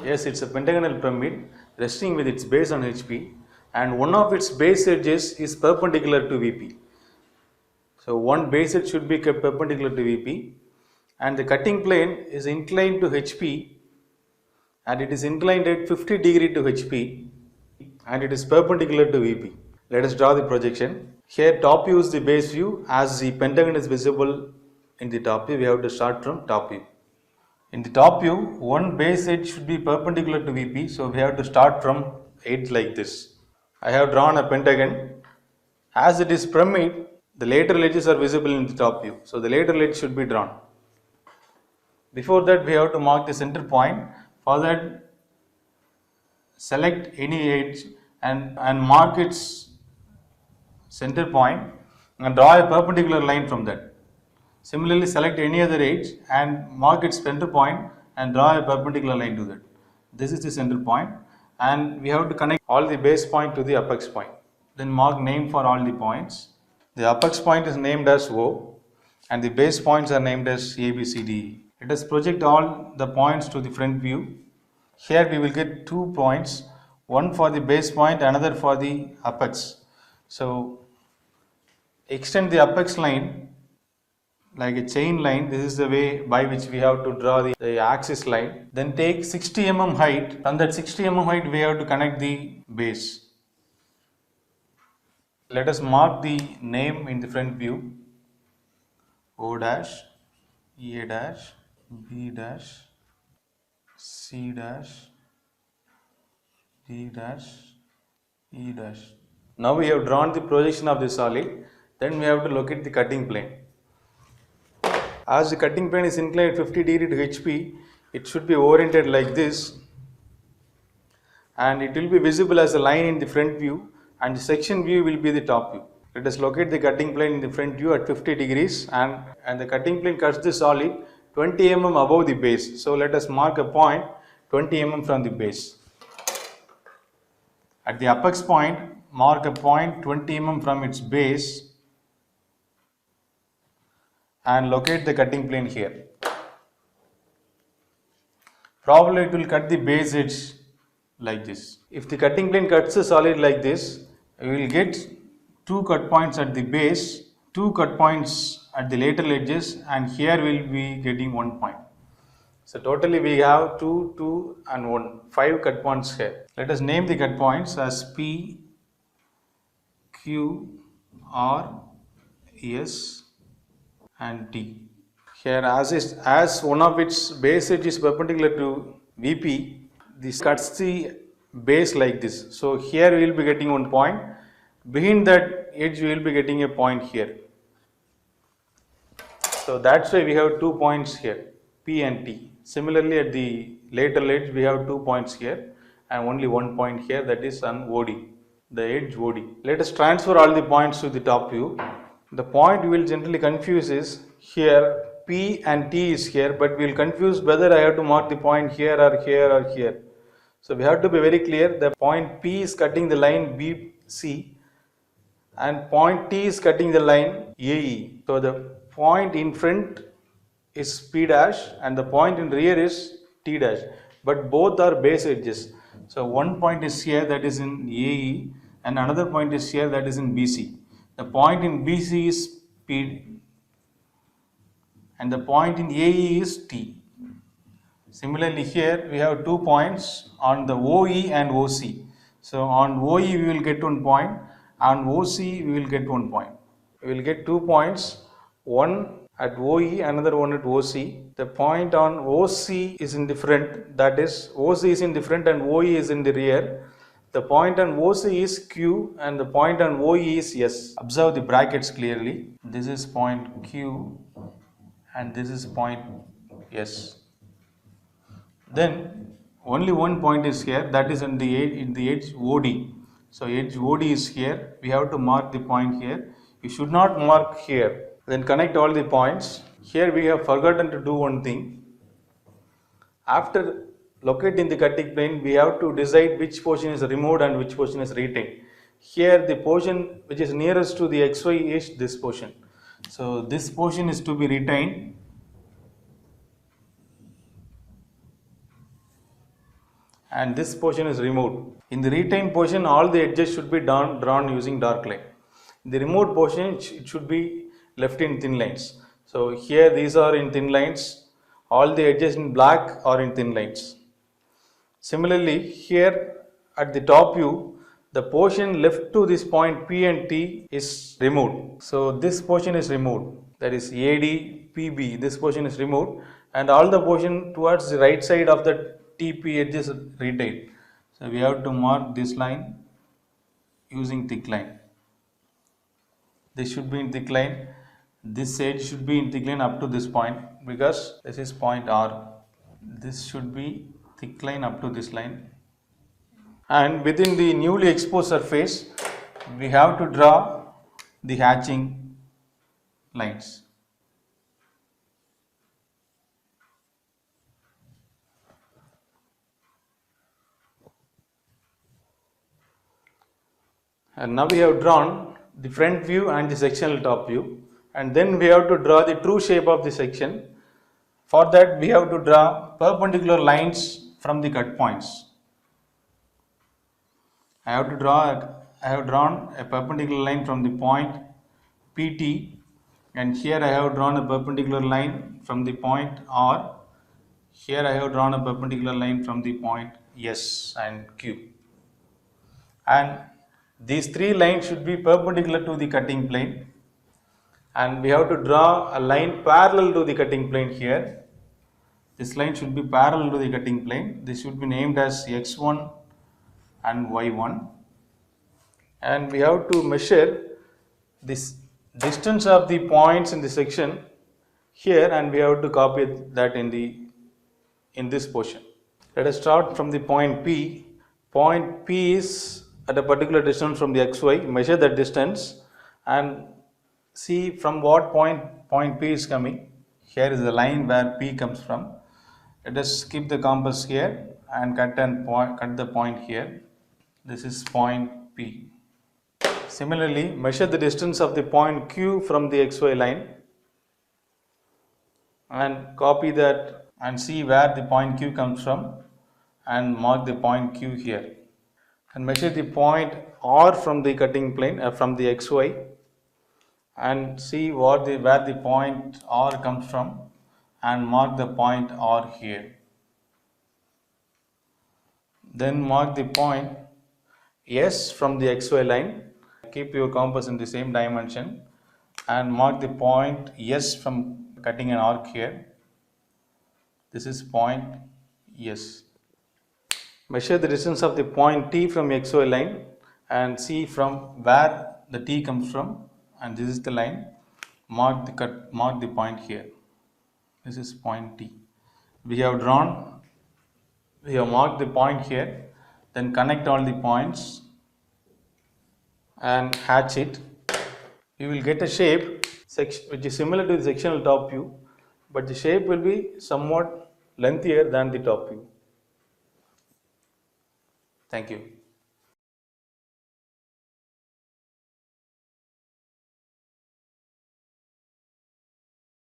Yes, it's a pentagonal pyramid resting with its base on HP, and one of its base edges is perpendicular to VP. So one base edge should be kept perpendicular to VP, and the cutting plane is inclined to HP, and it is inclined at 50 degree to HP, and it is perpendicular to VP. Let us draw the projection. Here top view is the base view. As the pentagon is visible in the top view, we have to start from top view. In the top view, one base edge should be perpendicular to VP, so we have to start from edge like this. I have drawn a pentagon. As it is pyramid, the lateral edges are visible in the top view, so the lateral edge should be drawn. Before that, we have to mark the center point. For that, select any edge and mark its center point and draw a perpendicular line from that. Similarly, select any other edge and mark its center point and draw a perpendicular line to that. This is the center point, and we have to connect all the base point to the apex point. Then mark name for all the points. The apex point is named as O, and the base points are named as A, B, C, D, E. Let us project all the points to the front view. Here we will get 2 points, one for the base point, another for the apex. So extend the apex line like a chain line. This is the way by which we have to draw the axis line. Then take 60 mm height. From that 60 mm height, we have to connect the base. Let us mark the name in the front view. O dash, A dash, B dash, C dash, D dash, E dash. Now we have drawn the projection of the solid. Then we have to locate the cutting plane. As the cutting plane is inclined 50 degree to HP, it should be oriented like this, and it will be visible as a line in the front view, and the section view will be the top view. Let us locate the cutting plane in the front view at 50 degrees, and the cutting plane cuts the solid 20 mm above the base. So let us mark a point 20 mm from the base. At the apex point, mark a point 20 mm from its base and locate the cutting plane here. Probably it will cut the base edge like this. If the cutting plane cuts the solid like this, we will get 2 cut points at the base, 2 cut points at the lateral edges, and here we will be getting 1 point. So totally we have 2, 2 and 1, 5 cut points here. Let us name the cut points as P, Q, R, S and T. Here as one of its base edge is perpendicular to VP, this cuts the base like this. So here we will be getting 1 point. Behind that edge we will be getting a point here. So that's why we have 2 points here, P and T. Similarly, at the lateral edge we have 2 points here and only 1 point here, that is on OD, the edge OD. Let us transfer all the points to the top view. The point we will generally confuse is here P and T is here, but we will confuse whether I have to mark the point here or here or here. So we have to be very clear. The point P is cutting the line BC and point T is cutting the line AE. So the point in front is P dash and the point in rear is T dash, but both are base edges. So one point is here, that is in AE, and another point is here, that is in BC. The point in BC is P and the point in AE is T. Similarly, here we have 2 points on the OE and OC. So on OE we will get 1 point, on OC we will get 1 point. We will get 2 points, one at OE, another one at OC. The point on OC is in the front, that is OC is in the front and OE is in the rear. The point on OC is Q and the point on OE is S. Observe the brackets clearly. This is point Q and this is point S. Then only 1 point is here, that is in the edge OD. So edge OD is here. We have to mark the point here. You should not mark here. Then connect all the points. Here we have forgotten to do one thing. After locating the cutting plane, we have to decide which portion is removed and which portion is retained. Here the portion which is nearest to the XY is this portion. So this portion is to be retained. and this portion is removed. In the retained portion, all the edges should be drawn using dark line. In the removed portion, it should be left in thin lines. So here these are in thin lines, all the edges in black are in thin lines. Similarly, here at the top view, the portion left to this point P and T is removed. So this portion is removed, that is AD, PB, this portion is removed, and all the portion towards the right side of the TP edge is retained. So we have to mark this line using thick line. This should be in thick line. This edge should be in thick line up to this point, because this is point R. This should be thick line up to this line. And within the newly exposed surface, we have to draw the hatching lines. And now we have drawn the front view and the sectional top view, and then we have to draw the true shape of the section. For that, we have to draw perpendicular lines from the cut points. I have drawn a perpendicular line from the point PT, and here I have drawn a perpendicular line from the point R. Here I have drawn a perpendicular line from the point S and Q. And these three lines should be perpendicular to the cutting plane, and we have to draw a line parallel to the cutting plane here. This line should be parallel to the cutting plane. This should be named as X1 and Y1, and we have to measure this distance of the points in the section here, and we have to copy that in this portion. Let us start from the point P. Point P is at a particular distance from the XY. Measure that distance and see from what point P is coming. Here is the line where P comes from. Let us keep the compass here and cut the point here. This is point P. Similarly, measure the distance of the point Q from the XY line and copy that and see where the point Q comes from and mark the point Q here. And measure the point R from the cutting plane from the XY and see where the point R comes from and mark the point R here. Then mark the point S from the XY line. Keep your compass in the same dimension and mark the point S from cutting an arc here. This is point S. Measure the distance of the point T from XY line and see from where the T comes from, and this is the line. Mark the point here. This is point T. We have marked the point here. Then connect all the points and hatch it. You will get a shape which is similar to the sectional top view, but the shape will be somewhat lengthier than the top view. Thank you.